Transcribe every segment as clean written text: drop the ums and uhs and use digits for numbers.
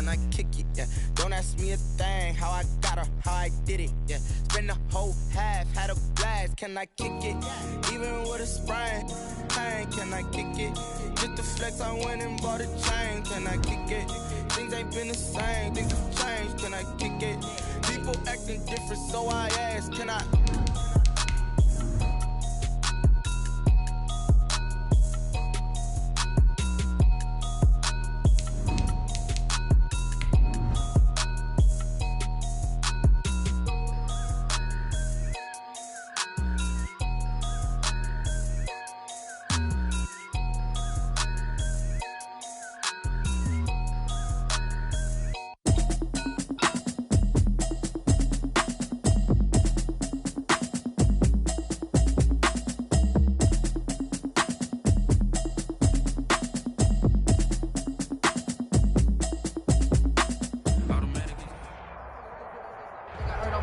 can I kick it? Yeah, don't ask me a thing, how I got her, how I did it. Yeah, spend the whole half, had a blast, can I kick it? Even with a sprain, pain, can I kick it? Just the flex, I went and bought a chain, can I kick it? Things ain't been the same, things have changed, can I kick it? People acting different, so I ask, can I?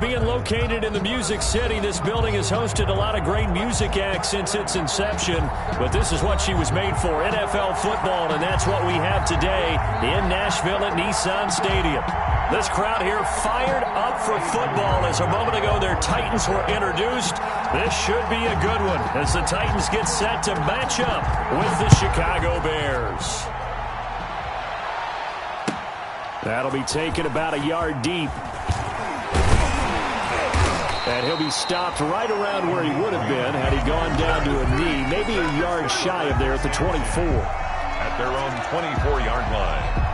Being located in the Music City, this building has hosted a lot of great music acts since its inception, but this is what she was made for, NFL football, and that's what we have today in Nashville at Nissan Stadium. This crowd here fired up for football as a moment ago their Titans were introduced. This should be a good one as the Titans get set to match up with the Chicago Bears. That'll be taken about a yard deep. And he'll be stopped right around where he would have been had he gone down to a knee, maybe a yard shy of there at the 24. At their own 24-yard line.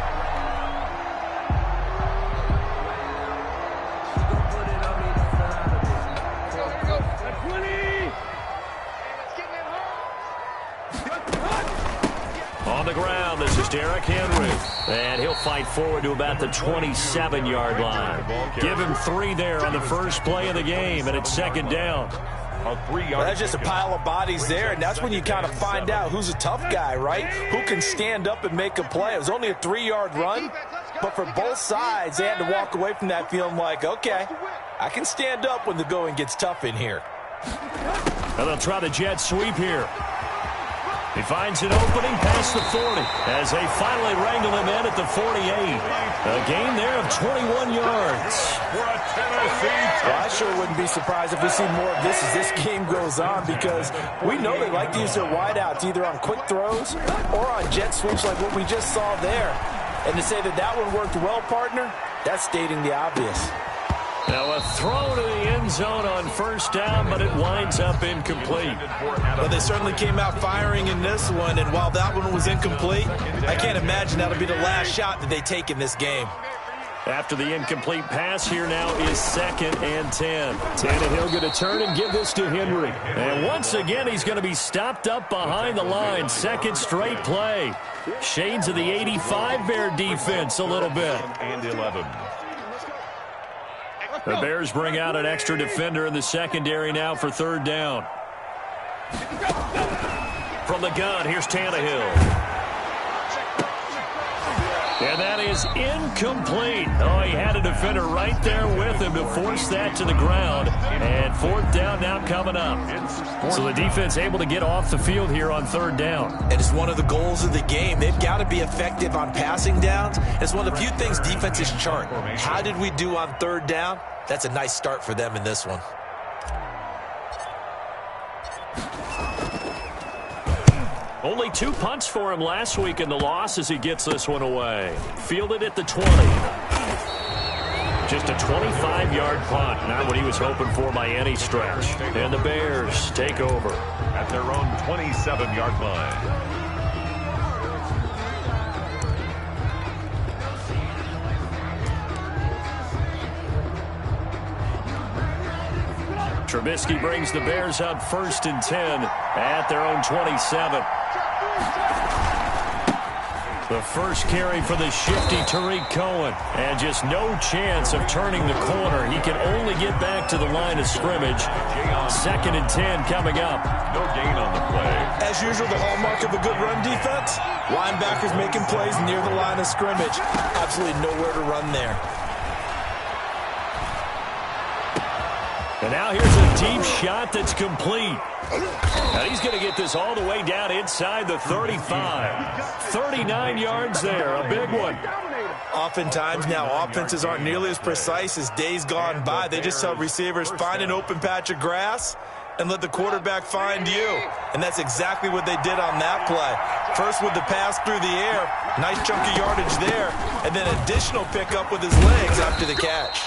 On the ground, this is Derrick Henry. And he'll fight forward to about the 27-yard line. Give him 3 there on the first play of the game, and it's second down. Well, that's just a pile of bodies there, and that's when you kind of find out who's a tough guy, right? Who can stand up and make a play. It was only a 3-yard run, but for both sides, they had to walk away from that feeling like, okay, I can stand up when the going gets tough in here. And they'll try the jet sweep here. He finds an opening past the 40 as they finally wrangle him in at the 48. A gain there of 21 yards. Well, I sure wouldn't be surprised if we see more of this as this game goes on, because we know they like to use their wideouts either on quick throws or on jet sweeps like what we just saw there. And to say that that one worked well, partner, that's stating the obvious. Now a throw to the end zone on first down, but it winds up incomplete. Well, they certainly came out firing in this one, and while that one was incomplete, I can't imagine that'll be the last shot that they take in this game. After the incomplete pass, here now is 2nd and 10. Tannehill going to turn and give this to Henry. And once again, he's going to be stopped up behind the line. Second straight play. Shades of the 85 Bear defense a little bit. And 11. The Bears bring out an extra defender in the secondary now for third down. From the gun, here's Tannehill. And that is incomplete. Oh, he had a defender right there with him to force that to the ground. And fourth down now coming up. So the defense able to get off the field here on third down. And it's one of the goals of the game. They've got to be effective on passing downs. It's one of the few things defenses chart. How did we do on third down? That's a nice start for them in this one. Only 2 punts for him last week in the loss as he gets this one away. Fielded at the 20. Just a 25-yard punt. Not what he was hoping for by any stretch. And the Bears take over. At their own 27-yard line. Trubisky brings the Bears up 1st and 10 at their own 27. The first carry for the shifty Tariq Cohen. And just no chance of turning the corner. He can only get back to the line of scrimmage. 2nd and 10 coming up. No gain on the play. As usual, the hallmark of a good run defense, linebackers making plays near the line of scrimmage. Absolutely nowhere to run there. And now here's a deep shot that's complete. Now he's going to get this all the way down inside the 35. 39 yards there, a big one. Oftentimes now, offenses aren't nearly as precise as days gone by. They just tell receivers, find an open patch of grass and let the quarterback find you. And that's exactly what they did on that play. First with the pass through the air, nice chunk of yardage there, and then additional pickup with his legs after the catch.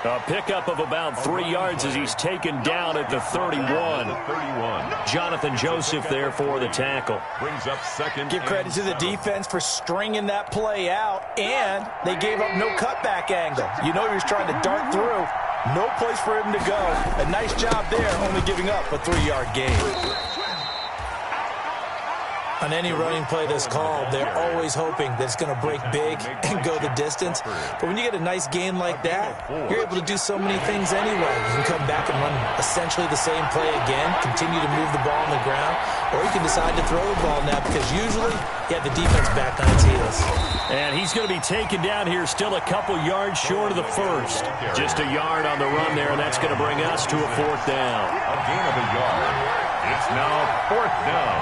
A pickup of about 3 yards as he's taken down at the 31. Jonathan Joseph there for the tackle. Brings up second. Give credit to the defense for stringing that play out, and they gave up no cutback angle. You know he was trying to dart through. No place for him to go. A nice job there, only giving up a 3-yard gain. On any running play that's called, they're always hoping that it's going to break big and go the distance. But when you get a nice gain like that, you're able to do so many things anyway. You can come back and run essentially the same play again, continue to move the ball on the ground, or you can decide to throw the ball now because usually you have the defense back on its heels. And he's going to be taken down here still a couple yards short of the first. Just a yard on the run there, and that's going to bring us to a 4th down. A gain of a yard. It's now 4th down.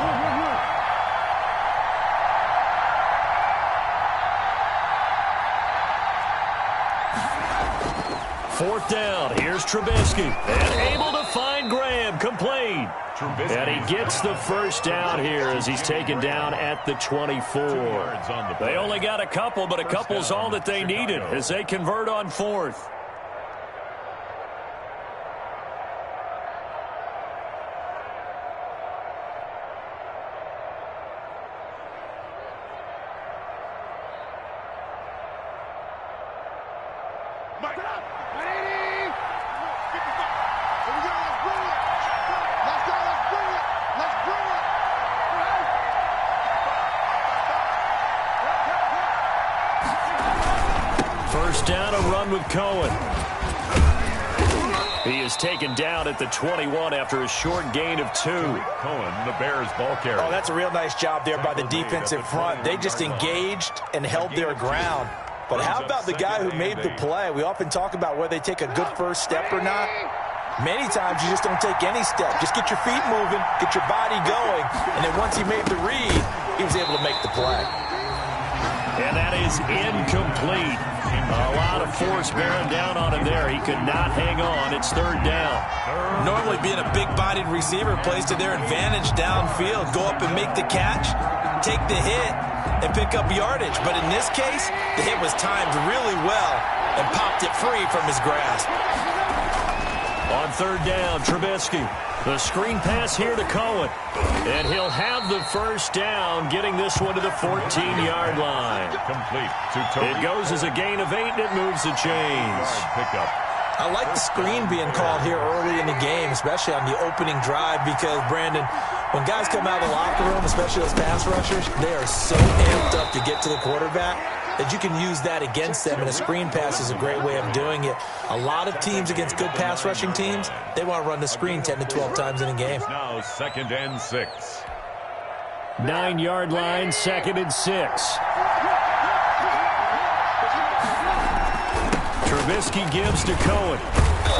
4th down. Here's Trubisky. And able to find Graham. Complete. And he gets the first down here as he's taken down at the 24. They only got a couple, but a couple's all that they needed as they convert on 4th. First down, a run with Cohen. He is taken down at the 21 after a short gain of 2. Cohen, the Bears ball carrier. Oh, that's a real nice job there by the defensive front. They just engaged and held their ground. But how about the guy who made the play? We often talk about whether they take a good first step or not. Many times you just don't take any step. Just get your feet moving, get your body going, and then once he made the read, he was able to make the play. And that is incomplete. A lot of force bearing down on him there. He could not hang on. It's 3rd down. Normally being a big-bodied receiver plays to their advantage downfield. Go up and make the catch, take the hit, and pick up yardage. But in this case, the hit was timed really well and popped it free from his grasp. On 3rd down, Trubisky. The screen pass here to Cohen. And he'll have the first down, getting this one to the 14-yard line. Complete. It goes as a gain of 8, and it moves the chains. Pickup. I like the screen being called here early in the game, especially on the opening drive, because, Brandon, when guys come out of the locker room, especially those pass rushers, they are so amped up to get to the quarterback that you can use that against them, and a screen pass is a great way of doing it. A lot of teams against good pass rushing teams, they want to run the screen 10 to 12 times in a game. Now 2nd and 6. 9-yard line, 2nd and 6. Trubisky gives to Cohen.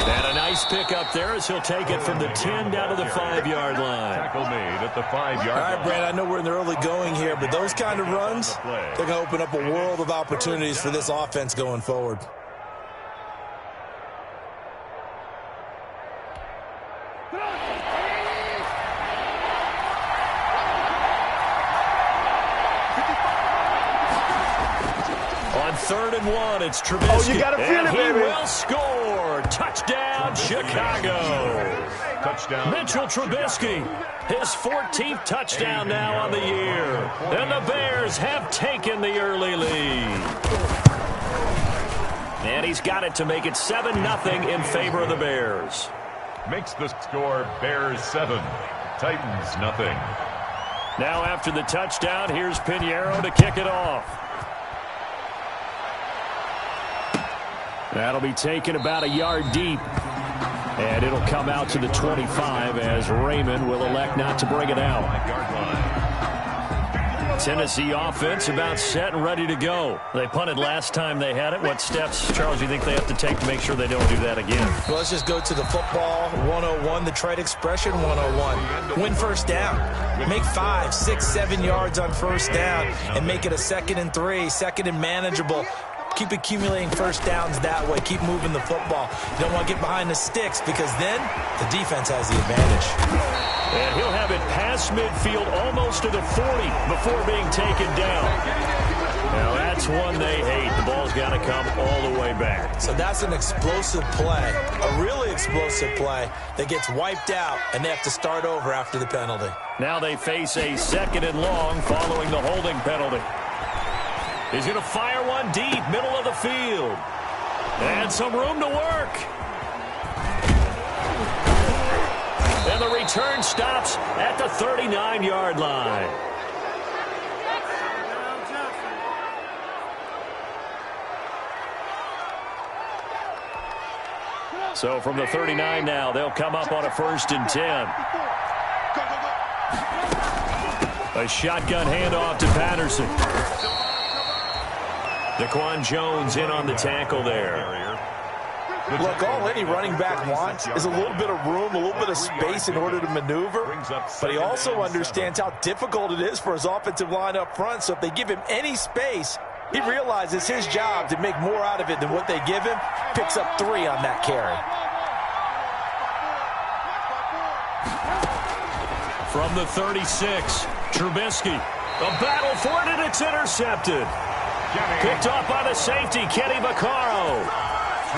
And a nice pickup there as he'll take it from the 10 down to the 5-yard line. Tackle made at the 5-yard line. All right, Brandon, I know we're in the early going here, but those kind of runs, they're going to open up a world of opportunities for this offense going forward. On 3rd and 1, it's Trubisky. Oh, you got to feel it, baby. And he will score. Touchdown, Chicago. Touchdown. Mitchell Trubisky, his 14th touchdown now on the year. And the Bears have taken the early lead. And he's got it to make it 7-0 in favor of the Bears. Makes the score Bears 7, Titans nothing. Now after the touchdown, here's Pinheiro to kick it off. That'll be taken about a yard deep. And it'll come out to the 25 as Raymond will elect not to bring it out. Tennessee offense about set and ready to go. They punted last time they had it. What steps, Charles, you think they have to take to make sure they don't do that again? Well, let's just go to the football 101, the trade expression 101. Win first down. Make 5, 6, 7 yards on first down and make it a 2nd and 3, 2nd and manageable. Keep accumulating first downs that way. Keep moving the football. You don't want to get behind the sticks because then the defense has the advantage. And he'll have it past midfield almost to the 40 before being taken down. Now that's one they hate. The ball's got to come all the way back. So that's an explosive play, a really explosive play that gets wiped out, and they have to start over after the penalty. Now they face a 2nd and long following the holding penalty. He's going to fire one deep, middle of the field. And some room to work. And the return stops at the 39-yard line. So from the 39 now, they'll come up on a 1st and 10. A shotgun handoff to Patterson. Daquan Jones in on the tackle there. Look, all any running back wants is a little bit of room, a little bit of space in order to maneuver. But he also understands how difficult it is for his offensive line up front. So if they give him any space, he realizes his job to make more out of it than what they give him. Picks up 3 on that carry. From the 36, Trubisky. A battle for it, and it's intercepted. Picked off by the safety, Kenny Vaccaro.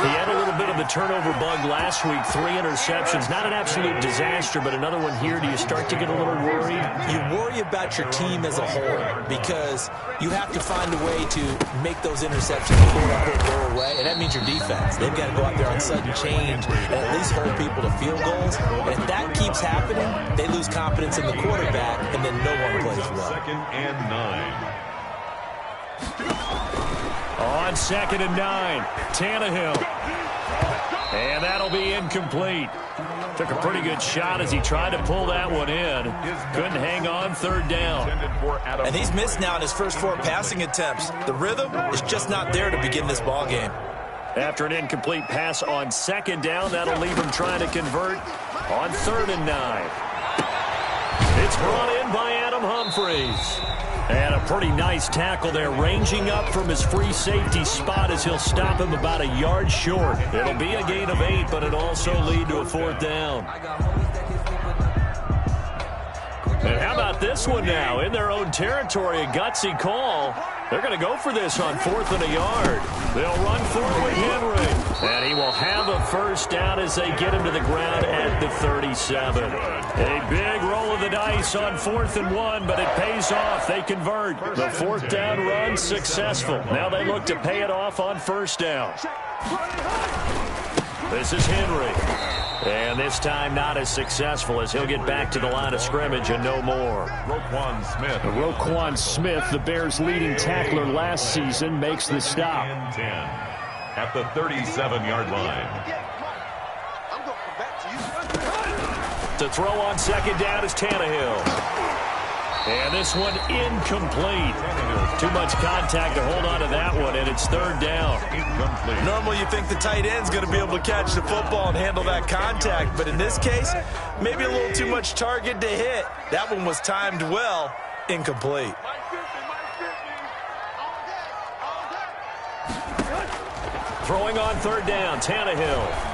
He had a little bit of the turnover bug last week, 3 interceptions. Not an absolute disaster, but another one here. Do you start to get a little worried? You worry about your team as a whole because you have to find a way to make those interceptions go away, and that means your defense. They've got to go out there on sudden change and at least hold people to field goals. And if that keeps happening, they lose confidence in the quarterback, and then no one plays well. 2nd and 9. On 2nd and 9, Tannehill. And that'll be incomplete. Took a pretty good shot as he tried to pull that one in. Couldn't hang on 3rd down. And he's missed now in his first 4 passing attempts. The rhythm is just not there to begin this ball game. After an incomplete pass on 2nd down, that'll leave him trying to convert on 3rd and 9. It's brought in by Adam Humphries. And a pretty nice tackle there, ranging up from his free safety spot as he'll stop him about a yard short. It'll be a gain of 8, but it'll also lead to a 4th down. And how about this one now? In their own territory, a gutsy call. They're going to go for this on 4th and a yard. They'll run for it with Henry. And he will have a 1st down as they get him to the ground at the 37. A big roll of the dice on 4th and 1, but it pays off. They convert. The 4th down run successful. Now they look to pay it off on 1st down. This is Henry. And this time not as successful as he'll get back to the line of scrimmage and no more. Roquan Smith, the Bears' leading tackler last season, makes the stop. 10 at the 37-yard line. To throw on 2nd down is Tannehill. And this one incomplete. Too much contact to hold on to that one, and it's 3rd down. Normally you think the tight end's going to be able to catch the football and handle that contact, but in this case, maybe a little too much target to hit. That one was timed well, incomplete. Throwing on 3rd down, Tannehill.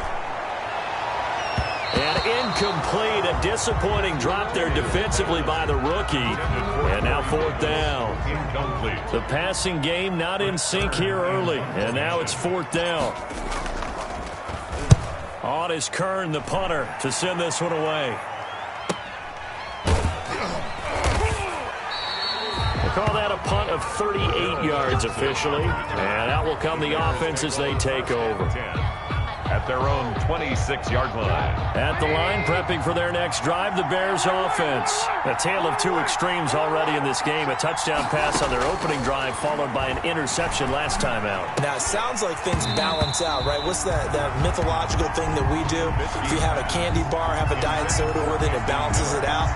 And incomplete, a disappointing drop there defensively by the rookie. And now 4th down. Incomplete. The passing game not in sync here early. And now it's 4th down. On is Kern, the punter, to send this one away. We'll call that a punt of 38 yards officially. And out will come the offense as they take over. at their own 26-yard line. At the line, prepping for their next drive, the Bears offense. A tale of two extremes already in this game. A touchdown pass on their opening drive, followed by an interception last time out. Now, it sounds like things balance out, right? What's that mythological thing that we do? If you have a candy bar, have a diet soda with it, it balances it out.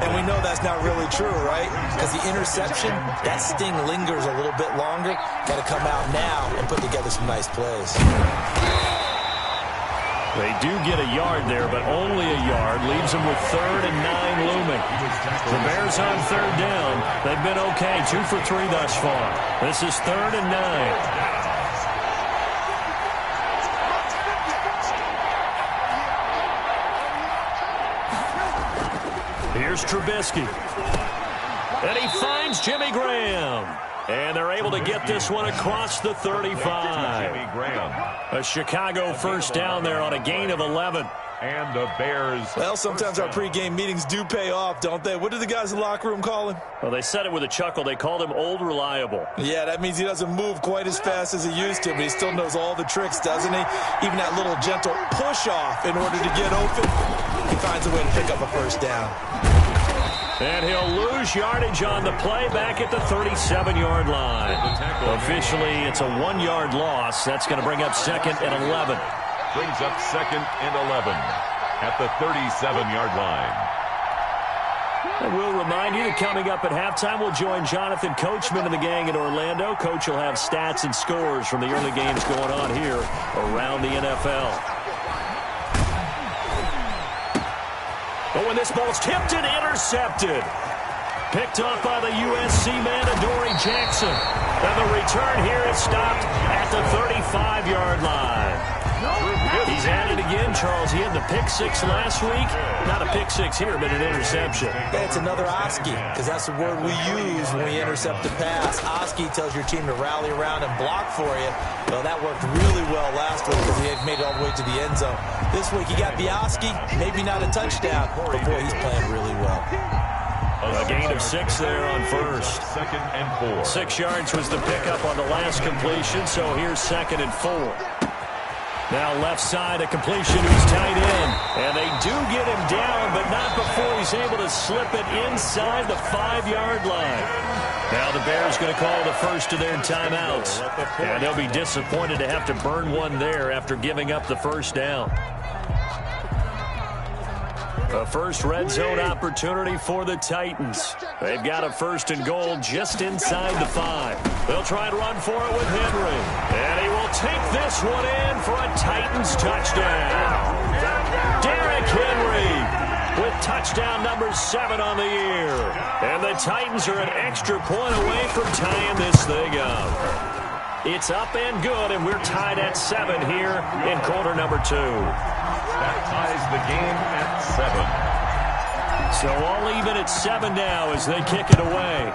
And we know that's not really true, right? Because the interception, that sting lingers a little bit longer. Got to come out now and put together some nice plays. They do get a yard there, but only a yard. Leaves them with 3rd and 9 looming. The Bears on 3rd down. They've been okay, 2 for 3 thus far. This is 3rd and 9. Here's Trubisky. And he finds Jimmy Graham. And they're able to get this one across the 35. Jimmy Graham. A Chicago first down there on a gain of 11. And the Bears. Well, sometimes our pregame meetings do pay off, don't they? What do the guys in the locker room call him? Well, they said it with a chuckle. They called him Old Reliable. Yeah, that means he doesn't move quite as fast as he used to, but he still knows all the tricks, doesn't he? Even that little gentle push-off in order to get open, he finds a way to pick up a first down. And he'll lose yardage on the play back at the 37-yard line. Officially, it's a 1-yard loss. That's going to bring up 2nd and 11. Brings up 2nd and 11 at the 37-yard line. And we'll remind you that coming up at halftime, we'll join Jonathan Coachman and the gang in Orlando. Coach will have stats and scores from the early games going on here around the NFL. But when this ball's tipped and intercepted. Picked off by the USC man, Adoree Jackson. And the return here is stopped at the 35-yard line. He's at it again, Charles. He had the pick-6 last week. Not a pick-6 here, but an interception. It's another Oski, because that's the word we use when we intercept a pass. Oski tells your team to rally around and block for you. Well, that worked really well last week because he had made it all the way to the end zone. This week he got the Oski, maybe not a touchdown, but boy, he's playing really well. A gain of 6 there on first. 2nd and 4. 6 yards was the pickup on the last completion, so here's 2nd and 4. Now left side, a completion, he's tight end. And they do get him down, but not before he's able to slip it inside the 5-yard line. Now the Bears going to call the first of their timeouts. And they'll be disappointed to have to burn one there after giving up the first down. A first red zone opportunity for the Titans. They've got a 1st and goal just inside the 5. They'll try and run for it with Henry. And he will take this one in for a Titans touchdown. Derrick Henry with touchdown number 7 on the year. And the Titans are an extra point away from tying this thing up. It's up and good, and we're tied at 7 here in quarter number 2. That ties the game at 7. So all even at 7 now as they kick it away.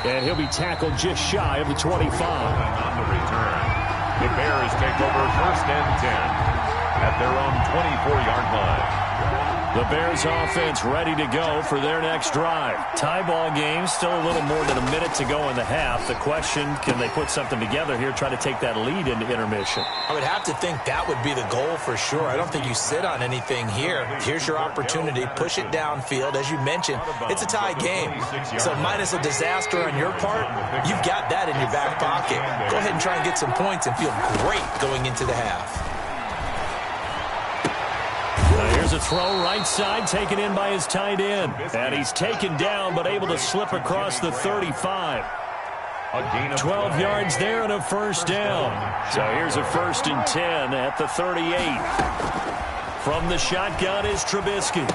And he'll be tackled just shy of the 25. On the return, the Bears take over 1st and 10 at their own 24-yard line. The Bears offense ready to go for their next drive. Tie ball game, still a little more than a minute to go in the half. The question, can they put something together here, try to take that lead into intermission? I would have to think that would be the goal for sure. I don't think you sit on anything here. Here's your opportunity. Push it downfield. As you mentioned, it's a tie game. So minus a disaster on your part, you've got that in your back pocket. Go ahead and try and get some points and feel great going into the half. Here's a throw right side, taken in by his tight end. And he's taken down, but able to slip across the 35. 12 yards there and a first down. So here's a 1st and 10 at the 38. From the shotgun is Trubisky.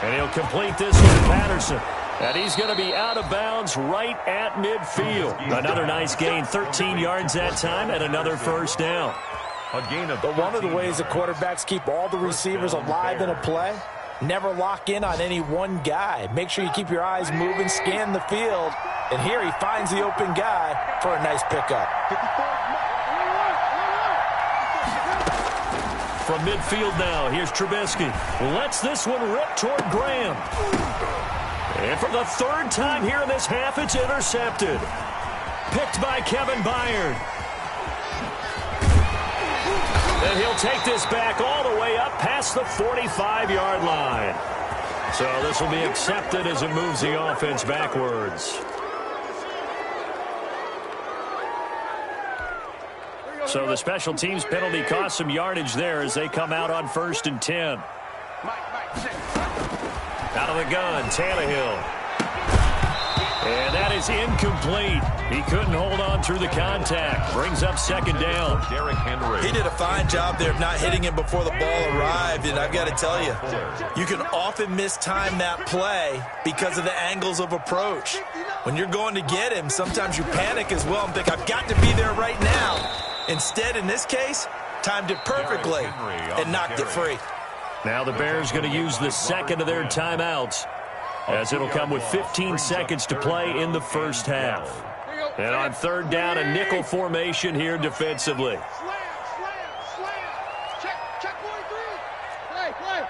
And he'll complete this with Patterson. And he's going to be out of bounds right at midfield. Another nice gain, 13 yards that time, and another first down. But one of the ways the quarterbacks keep all the receivers alive in a play, never lock in on any one guy. Make sure you keep your eyes moving, scan the field, and here he finds the open guy for a nice pickup. From midfield now, here's Trubisky. Lets this one rip toward Graham. And for the third time here in this half, it's intercepted. Picked by Kevin Byard. And he'll take this back all the way up past the 45-yard line. So this will be accepted as it moves the offense backwards. So the special teams penalty cost some yardage there as they come out on 1st and 10. Out of the gun, Tannehill. And that is incomplete. He couldn't hold on through the contact. Brings up 2nd down. Derrick Henry. He did a fine job there of not hitting him before the ball arrived. And I've got to tell you, you can often mistime that play because of the angles of approach. When you're going to get him, sometimes you panic as well and think, I've got to be there right now. Instead, in this case, timed it perfectly and knocked it free. Now the Bears going to use the second of their timeouts, as it'll come with 15 seconds to play in the first half. And on 3rd down, a nickel formation here defensively. Check 43. Play.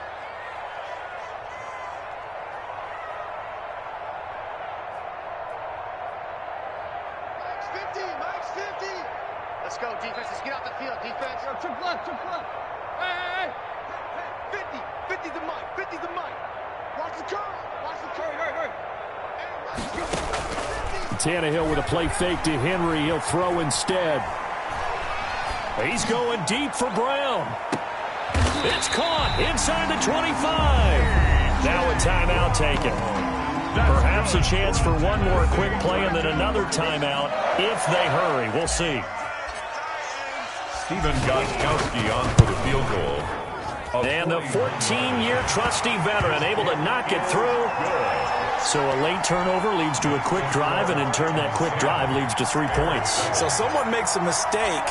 Max 50. Let's go, defense. Let's get out the field, defense. Trip left. Hey. 50 the mic. Watch the curve. Hurry. Tannehill with a play fake to Henry. He'll throw instead. He's going deep for Brown. It's caught inside the 25. Now a timeout taken. Perhaps a chance for one more quick play and then another timeout if they hurry. We'll see. Stephen Gostkowski on for the field goal. And the 14-year trusty veteran able to knock it through. So a late turnover leads to a quick drive, and in turn that quick drive leads to 3 points. So someone makes a mistake,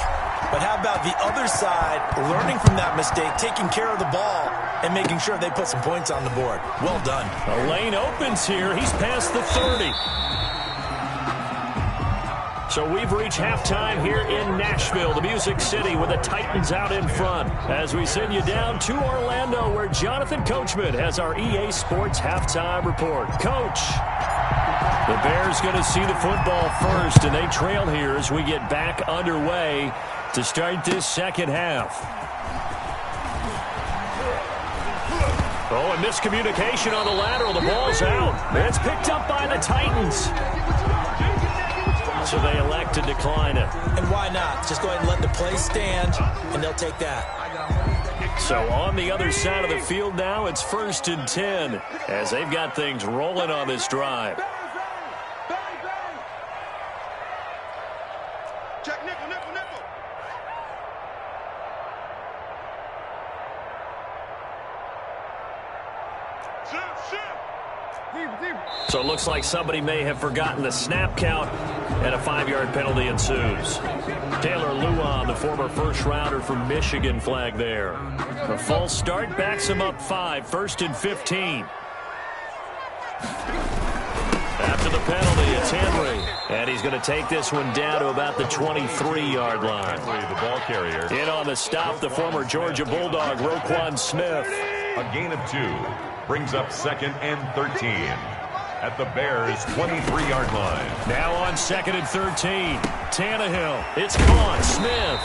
but how about the other side learning from that mistake, taking care of the ball, and making sure they put some points on the board? Well done. A lane opens here. He's past the 30. So we've reached halftime here in Nashville, the Music City, with the Titans out in front. As we send you down to Orlando, where Jonathan Coachman has our EA Sports halftime report. Coach, the Bears going to see the football first, and they trail here as we get back underway to start this second half. Oh, and miscommunication on the lateral. The ball's out. It's picked up by the Titans. So they elect to decline it. And why not? Just go ahead and let the play stand, and they'll take that. So on the other side of the field now, it's 1st and 10 as they've got things rolling on this drive. Check nickel. So it looks like somebody may have forgotten the snap count, and a 5-yard penalty ensues. Taylor Lewan, the former first-rounder from Michigan, flag there. A false start backs him up 5, 1st and 15. After the penalty, it's Henry. And he's going to take this one down to about the 23-yard line. The ball carrier. In on the stop, the former Georgia Bulldog, Roquan Smith. A gain of 2 brings up 2nd and 13 at the Bears' 23-yard line. Now on 2nd and 13. Tannehill. It's caught. Smith.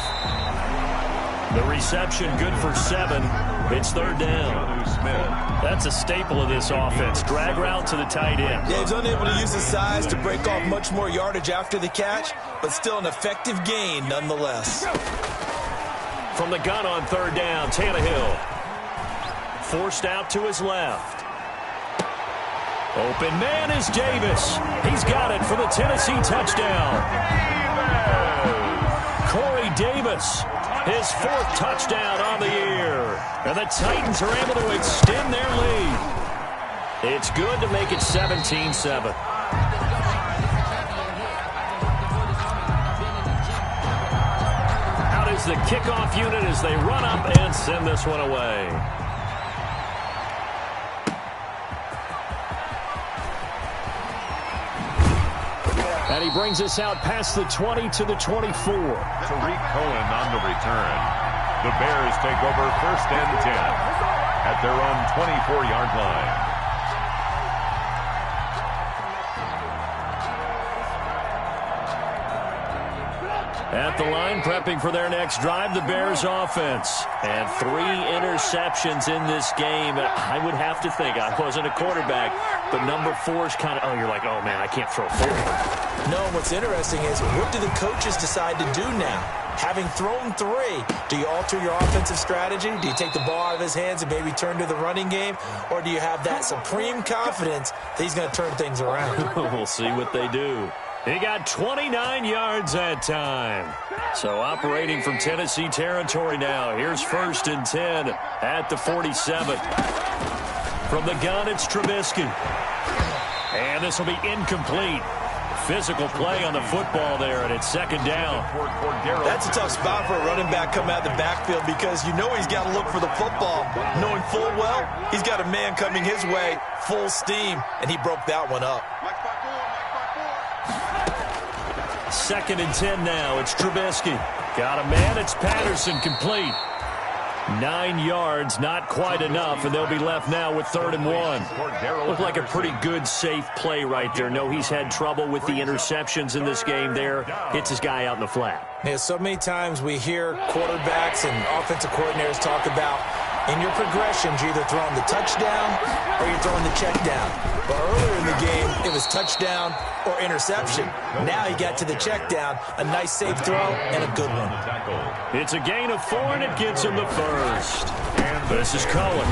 The reception good for 7. It's 3rd down. That's a staple of this offense. Drag route to the tight end. Yeah, he's unable to use his size to break off much more yardage after the catch, but still an effective gain nonetheless. From the gun on 3rd down, Tannehill. Forced out to his left. Open man is Davis. He's got it for the Tennessee touchdown. Corey Davis, his 4th touchdown on the year. And the Titans are able to extend their lead. It's good to make it 17-7. Out is the kickoff unit as they run up and send this one away. And he brings us out past the 20 to the 24. Tariq Cohen on the return. The Bears take over 1st and 10 at their own 24-yard line. At the line, prepping for their next drive, the Bears offense. And 3 interceptions in this game. I would have to think, I wasn't a quarterback, but number 4 is kind of, you're like, oh, man, I can't throw 4. No, what's interesting is, what do the coaches decide to do now? Having thrown 3, do you alter your offensive strategy? Do you take the ball out of his hands and maybe turn to the running game? Or do you have that supreme confidence that he's going to turn things around? We'll see what they do. He got 29 yards that time. So operating from Tennessee territory now. Here's 1st and 10 at the 47. From the gun, it's Trubisky. And this will be incomplete. Physical play on the football there, and it's 2nd down. That's a tough spot for a running back coming out of the backfield because you know he's got to look for the football, knowing full well he's got a man coming his way, full steam, and he broke that one up. 2nd and 10 now. It's Trubisky. Got a man. It's Patterson, complete. 9 yards, not quite enough, and they'll be left now with 3rd and 1. Looked like a pretty good, safe play right there. No, he's had trouble with the interceptions in this game there. Hits his guy out in the flat. Yeah, so many times we hear quarterbacks and offensive coordinators talk about in your progressions, you're either throwing the touchdown or you're throwing the check down. But earlier in the game, it was touchdown or interception. Now he got to the check down, a nice safe throw, and a good one. It's a gain of 4, and it gets him the 1st. This is Cohen.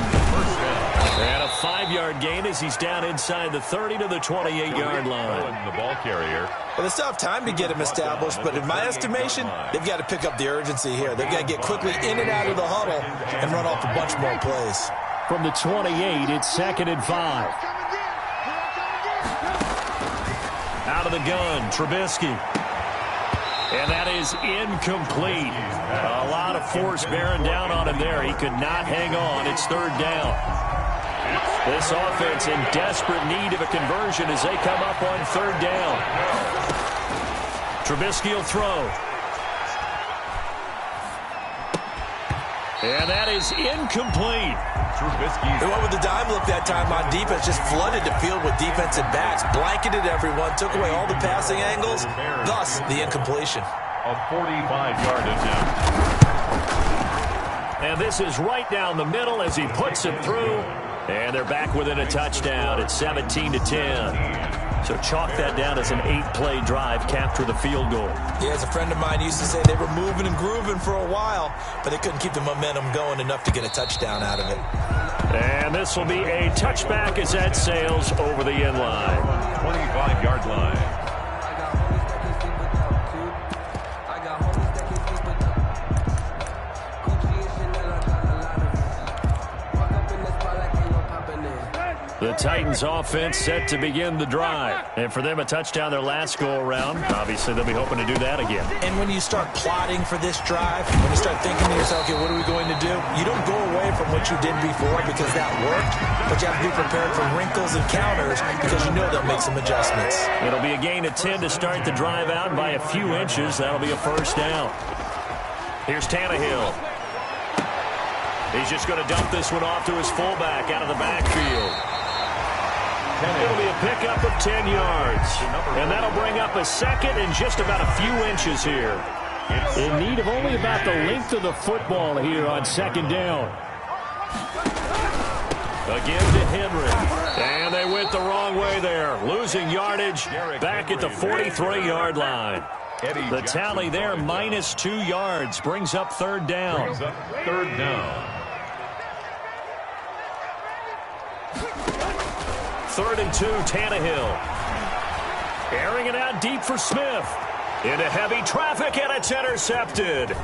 And a 5-yard gain as he's down inside the 30 to the 28-yard line. The ball carrier. Well, they still have time to get him established, but in my estimation, they've got to pick up the urgency here. They've got to get quickly in and out of the huddle and run off a bunch more plays. From the 28, it's 2nd and 5. Out of the gun, Trubisky. And that is incomplete. A lot of force bearing down on him there. He could not hang on. It's 3rd down. This offense in desperate need of a conversion as they come up on 3rd down. Trubisky will throw. And that is incomplete. They went with the dime look that time on defense, just flooded the field with defensive backs, blanketed everyone, took away all the passing angles, thus the incompletion. A 45-yard attempt. And this is right down the middle as he puts it through. And they're back within a touchdown. It's 17-10. So chalk that down as an 8-play drive, capture the field goal. Yeah, as a friend of mine used to say, they were moving and grooving for a while, but they couldn't keep the momentum going enough to get a touchdown out of it. And this will be a touchback as that sails over the end line. 25-yard line. The Titans offense set to begin the drive. And for them, a touchdown their last go-around. Obviously, they'll be hoping to do that again. And when you start plotting for this drive, when you start thinking to yourself, okay, what are we going to do? You don't go away from what you did before because that worked, but you have to be prepared for wrinkles and counters because you know they'll make some adjustments. It'll be a gain of 10 to start the drive out by a few inches. That'll be a 1st down. Here's Tannehill. He's just going to dump this one off to his fullback out of the backfield. It'll be a pickup of 10 yards. And that'll bring up a 2nd and just about a few inches here. In need of only about the length of the football here on 2nd down. Again to Henry. And they went the wrong way there. Losing yardage back at the 43-yard line. The tally there, -2 yards. Brings up 3rd down. 3rd down. 3rd and 2, Tannehill. Airing it out deep for Smith. Into heavy traffic, and it's intercepted.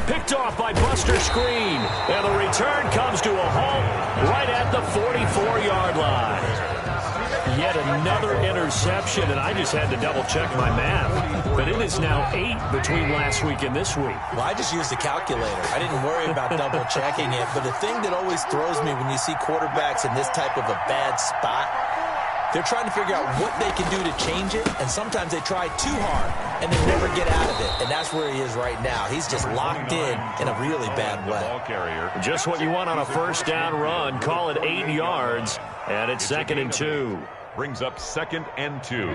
Picked off by Buster Screen. And the return comes to a halt right at the 44-yard line. Yet another interception, and I just had to double-check my math. But it is now 8 between last week and this week. Well, I just used a calculator. I didn't worry about double-checking it. But the thing that always throws me when you see quarterbacks in this type of a bad spot, they're trying to figure out what they can do to change it, and sometimes they try too hard, and they never get out of it. And that's where he is right now. He's just locked in a really bad way. Just what you want on a 1st down run. Call it 8 yards, and it's 2nd and 2. Brings up 2nd and 2.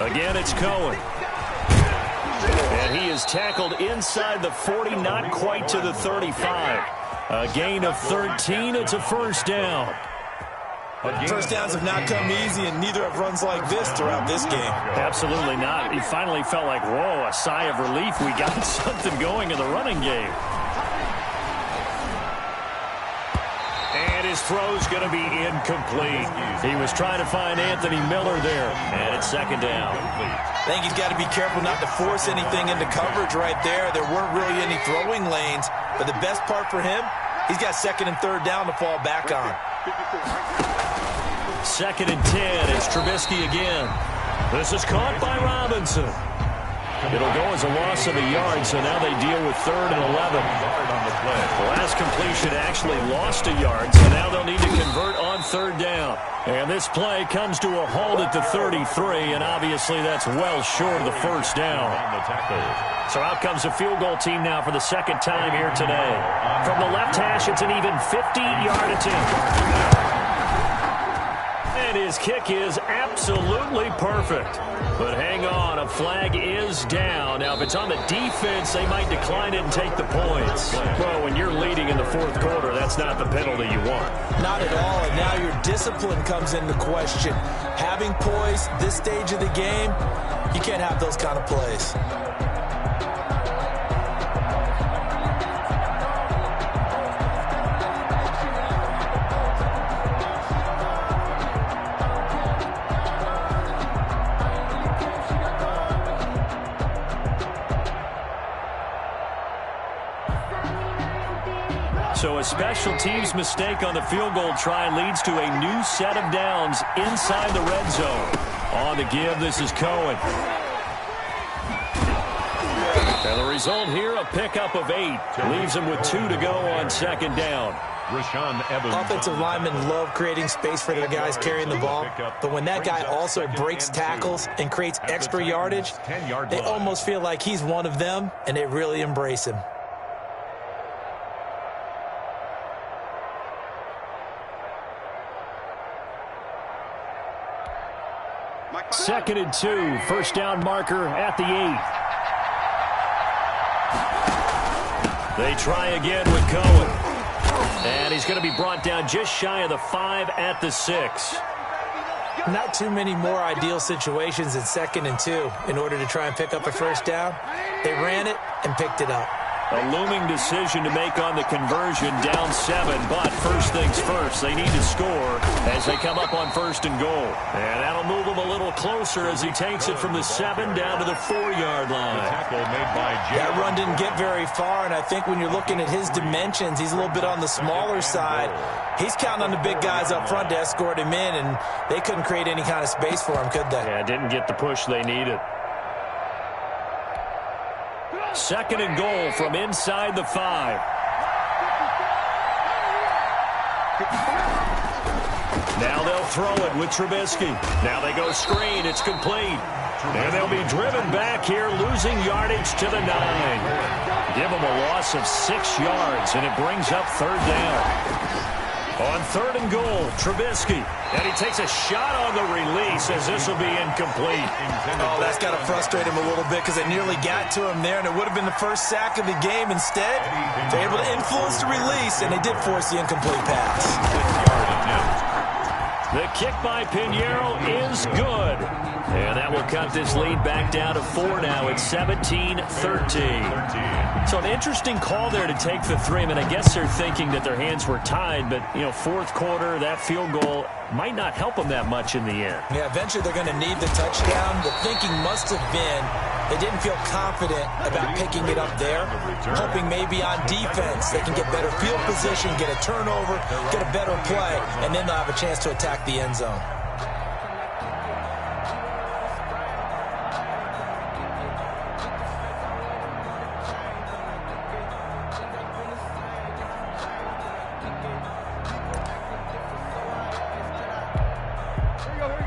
Again, it's Cohen. And he is tackled inside the 40, not quite to the 35. A gain of 13. It's a first down. First downs have not come easy, and neither have runs like this throughout this game. Absolutely not. He finally felt like, whoa, a sigh of relief. We got something going in the running game. And his throw's going to be incomplete. He was trying to find Anthony Miller there, and it's second down. I think he's got to be careful not to force anything into coverage right there. There weren't really any throwing lanes, but the best part for him, he's got second and third down to fall back on. Second and 10. It's Trubisky again. This is caught by Robinson. It'll go as a loss of a yard, so now they deal with third and 11. The last completion actually lost a yard, so now they'll need to convert on third down. And this play comes to a halt at the 33, and obviously that's well short of the first down. So out comes the field goal team now for the second time here today. From the left hash, it's an even 50-yard attempt. And his kick is absolutely perfect. But hang on, a flag is down. Now, if it's on the defense, they might decline it and take the points. Well, when you're leading in the fourth quarter, that's not the penalty you want. Not at all, and now your discipline comes into question. Having poise this stage of the game, you can't have those kind of plays. So a special teams mistake on the field goal try leads to a new set of downs inside the red zone. On the give, this is Cohen. And the result here, a pickup of 8. Leaves him with 2 to go on second down. Offensive linemen love creating space for their guys carrying the ball, but when that guy also breaks tackles and creates extra yardage, they almost feel like he's one of them, and they really embrace him. Second and 2, first down marker at the 8. They try again with Cohen. And he's going to be brought down just shy of the 5 at the 6. Not too many more ideal situations in second and 2 in order to try and pick up a first down. They ran it and picked it up. A looming decision to make on the conversion, down 7, but first things first, they need to score as they come up on first and goal. And that'll move him a little closer as he takes it from the 7 down to the 4-yard line. That run didn't get very far, and I think when you're looking at his dimensions, he's a little bit on the smaller side. He's counting on the big guys up front to escort him in, and they couldn't create any kind of space for him, could they? Yeah, didn't get the push they needed. Second and goal from inside the 5. Now they'll throw it with Trubisky. Now they go screen. It's complete. And they'll be driven back here, losing yardage to the 9. Give them a loss of 6 yards, and it brings up third down. On third and goal, Trubisky. And he takes a shot on the release as this will be incomplete. Oh, that's got to frustrate him a little bit because they nearly got to him there, and it would have been the first sack of the game. Instead, they're able to influence the release, and they did force the incomplete pass. The kick by Pinheiro is good. And that will cut this lead back down to 4 now. It's 17-13. So an interesting call there to take the 3. I mean, I guess they're thinking that their hands were tied, but, you know, fourth quarter, that field goal might not help them that much in the end. Yeah, eventually they're going to need the touchdown. The thinking must have been they didn't feel confident about picking it up there, hoping maybe on defense they can get better field position, get a turnover, get a better play, and then they'll have a chance to attack the end zone.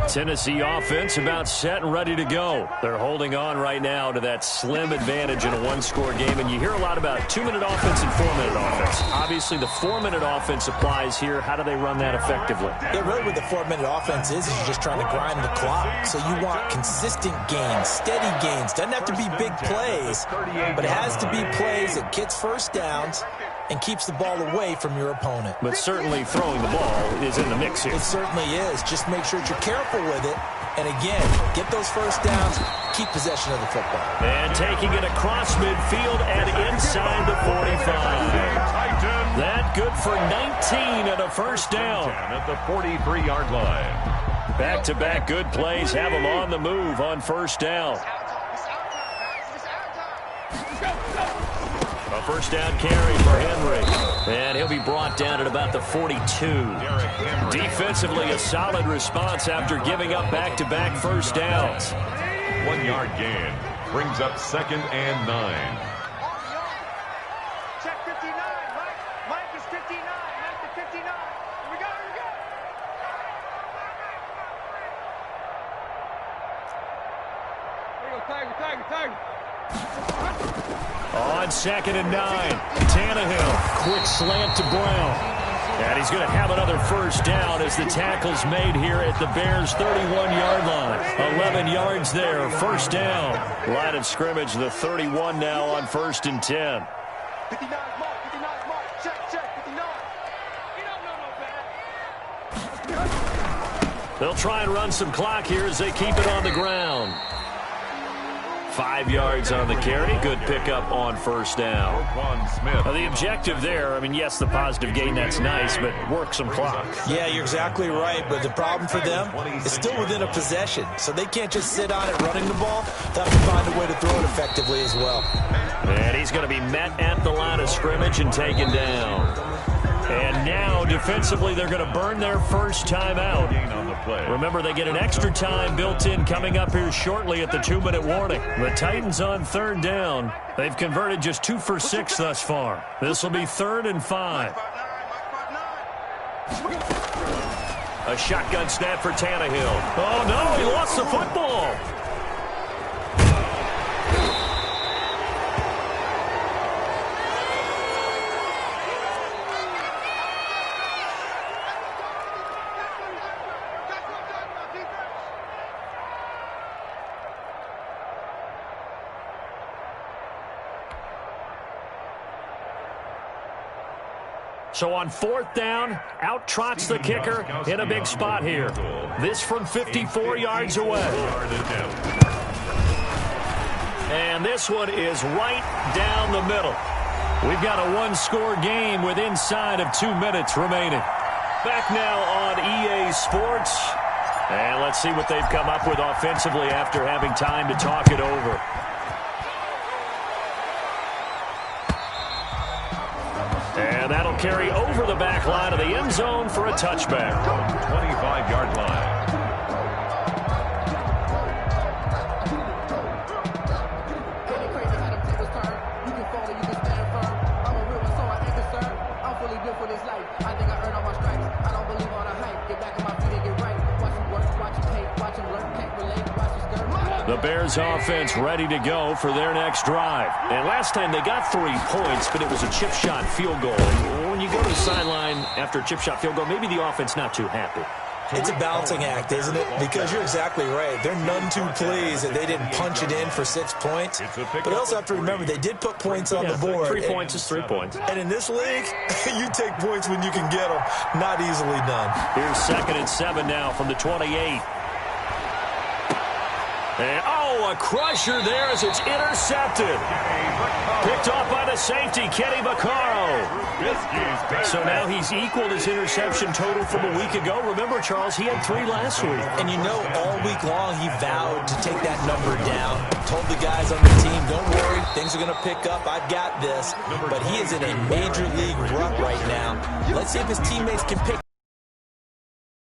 Tennessee offense about set and ready to go. They're holding on right now to that slim advantage in a one-score game, and you hear a lot about 2-minute offense and 4-minute offense. Obviously, the 4-minute offense applies here. How do they run that effectively? Yeah, really what the 4-minute offense is you're just trying to grind the clock. So you want consistent gains, steady gains. Doesn't have to be big plays, but it has to be plays that gets first downs and keeps the ball away from your opponent. But certainly throwing the ball is in the mix here. It certainly is. Just make sure that you're careful with it. And again, get those first downs, keep possession of the football. And taking it across midfield and inside the 45. That good for 19 and a first down. At the 43-yard line. Back-to-back good plays have them on the move on first down. A first down carry for Henry. And he'll be brought down at about the 42. Defensively, a solid response after giving up back-to-back first downs. 1-yard gain brings up 2nd and 9. Check 59, Mike. Mike is 59. Mike to 59. Here we go, here we go. Here we go, Tiger. On 2nd and 9, Tannehill, quick slant to Brown. And he's going to have another first down as the tackle's made here at the Bears' 31-yard line. 11 yards there, first down. Line of scrimmage, the 31 now on 1st and 10. 59 Mark, 59 Mark. Check, 59. You don't know no better. They'll try and run some clock here as they keep it on the ground. 5 yards on the carry. Good pickup on first down. Now the objective there, I mean, yes, the positive gain, that's nice, but work some clock. Yeah, you're exactly right, but the problem for them is still within a possession, so they can't just sit on it running the ball. They have to find a way to throw it effectively as well. And he's going to be met at the line of scrimmage and taken down. And now, defensively, they're going to burn their first time out. Remember, they get an extra time built in coming up here shortly at the 2-minute warning. The Titans on 3rd down. They've converted just 2 for 6 thus far. This will be 3rd and 5. A shotgun snap for Tannehill. Oh, no, he lost the football. So on 4th down, out trots the kicker in a big spot here. This from 54 yards away. And this one is right down the middle. We've got a one-score game with inside of 2 minutes remaining. Back now on EA Sports. And let's see what they've come up with offensively after having time to talk it over. And that'll carry over the back line of the end zone for a touchback. 25-yard line. The Bears offense ready to go for their next drive. And last time they got 3 points, but it was a chip shot field goal. When you go to the sideline after a chip shot field goal, maybe the offense not too happy. It's a balancing act, isn't it? Because you're exactly right. They're none too pleased that they didn't punch it in for 6 points. But also have to remember they did put points on the board. 3 points is 3 points. And in this league, you take points when you can get them. Not easily done. Here's 2nd and 7 now from the 28. And, a crusher there as it's intercepted. Picked off by the safety, Kenny Vaccaro. So now he's equaled his interception total from a week ago. Remember, Charles, he had 3 last week. And you know, all week long he vowed to take that number down. Told the guys on the team, don't worry, things are going to pick up. I've got this. But he is in a major league rut right now. Let's see if his teammates can pick.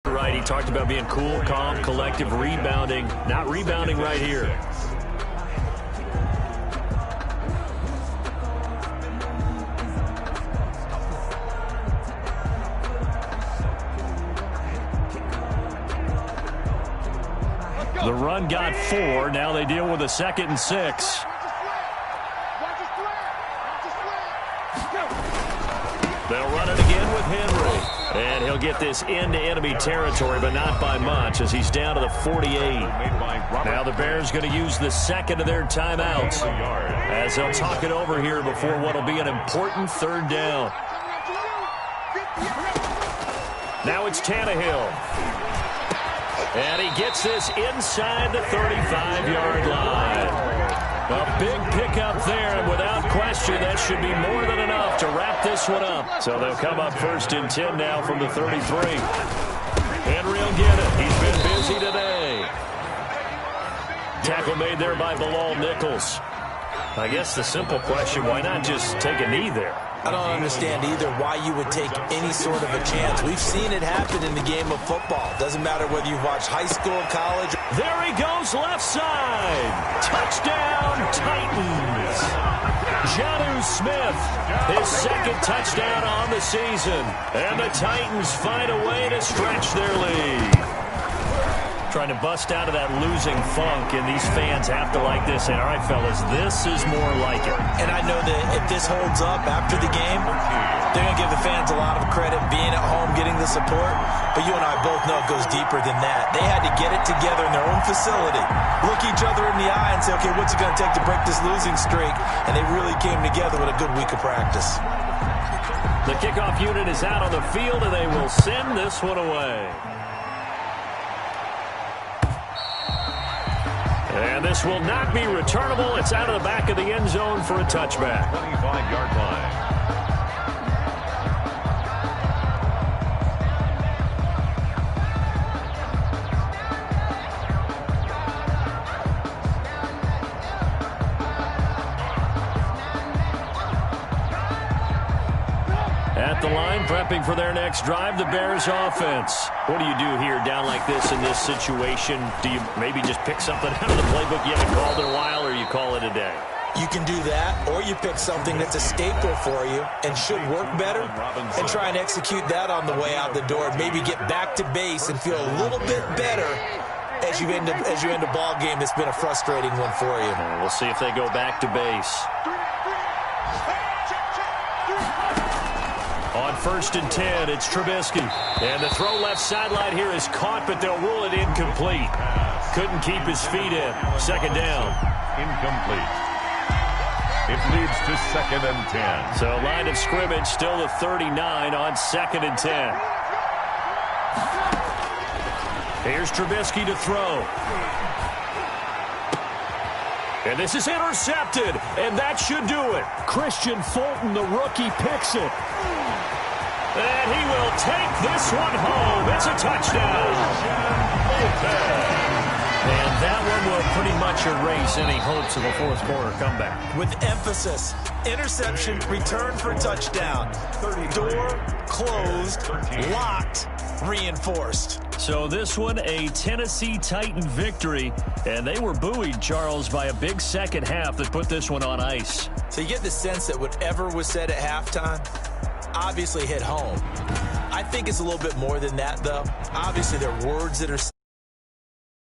Right, he talked about being cool, calm, collective, rebounding. Not rebounding right here. The run got 4. Now they deal with a 2nd and 6. They'll run it again with Henry. And he'll get this into enemy territory, but not by much, as he's down to the 48. Now the Bears going to use the 2nd of their timeouts as they'll talk it over here before what will be an important 3rd down. Now it's Tannehill. And he gets this inside the 35-yard line. A big pickup there, and without question, that should be more than enough to wrap this one up. So they'll come up 1st and 10 now from the 33. Henry will get it. He's been busy today. Tackle made there by Bilal Nichols. I guess the simple question, why not just take a knee there? I don't understand either why you would take any sort of a chance. We've seen it happen in the game of football. Doesn't matter whether you've watched high school, college. There he goes, left side. Touchdown, Titans. Jonnu Smith, his 2nd touchdown on the season. And the Titans find a way to stretch their lead. Trying to bust out of that losing funk, and these fans have to like this. And, all right, fellas, this is more like it. And I know that if this holds up after the game, they're going to give the fans a lot of credit being at home, getting the support. But you and I both know it goes deeper than that. They had to get it together in their own facility, look each other in the eye and say, okay, what's it going to take to break this losing streak? And they really came together with a good week of practice. The kickoff unit is out on the field, and they will send this one away. And this will not be returnable. It's out of the back of the end zone for a touchback. 25-yard line. At the line, prepping for their next drive, the Bears offense. What do you do here down like this in this situation? Do you maybe just pick something out of the playbook you haven't called in a while, or you call it a day? You can do that, or you pick something that's a staple for you and should work better and try and execute that on the way out the door. Maybe get back to base and feel a little bit better as you end a ball game that's been a frustrating one for you. We'll see if they go back to base. On 1st and 10, it's Trubisky. And the throw left sideline here is caught, but they'll rule it incomplete. Couldn't keep his feet in. 2nd down. Incomplete. It leads to 2nd and 10. So line of scrimmage still the 39 on 2nd and 10. Here's Trubisky to throw. And this is intercepted, and that should do it. Christian Fulton, the rookie, picks it. And he will take this one home. It's a touchdown. And that one will pretty much erase any hopes of a 4th quarter comeback. With emphasis, interception, return for touchdown. Door closed, locked, reinforced. So this one, a Tennessee Titan victory, and they were buoyed, Charles, by a big second half that put this one on ice. So you get the sense that whatever was said at halftime obviously hit home. I think it's a little bit more than that, though. Obviously, there are words that are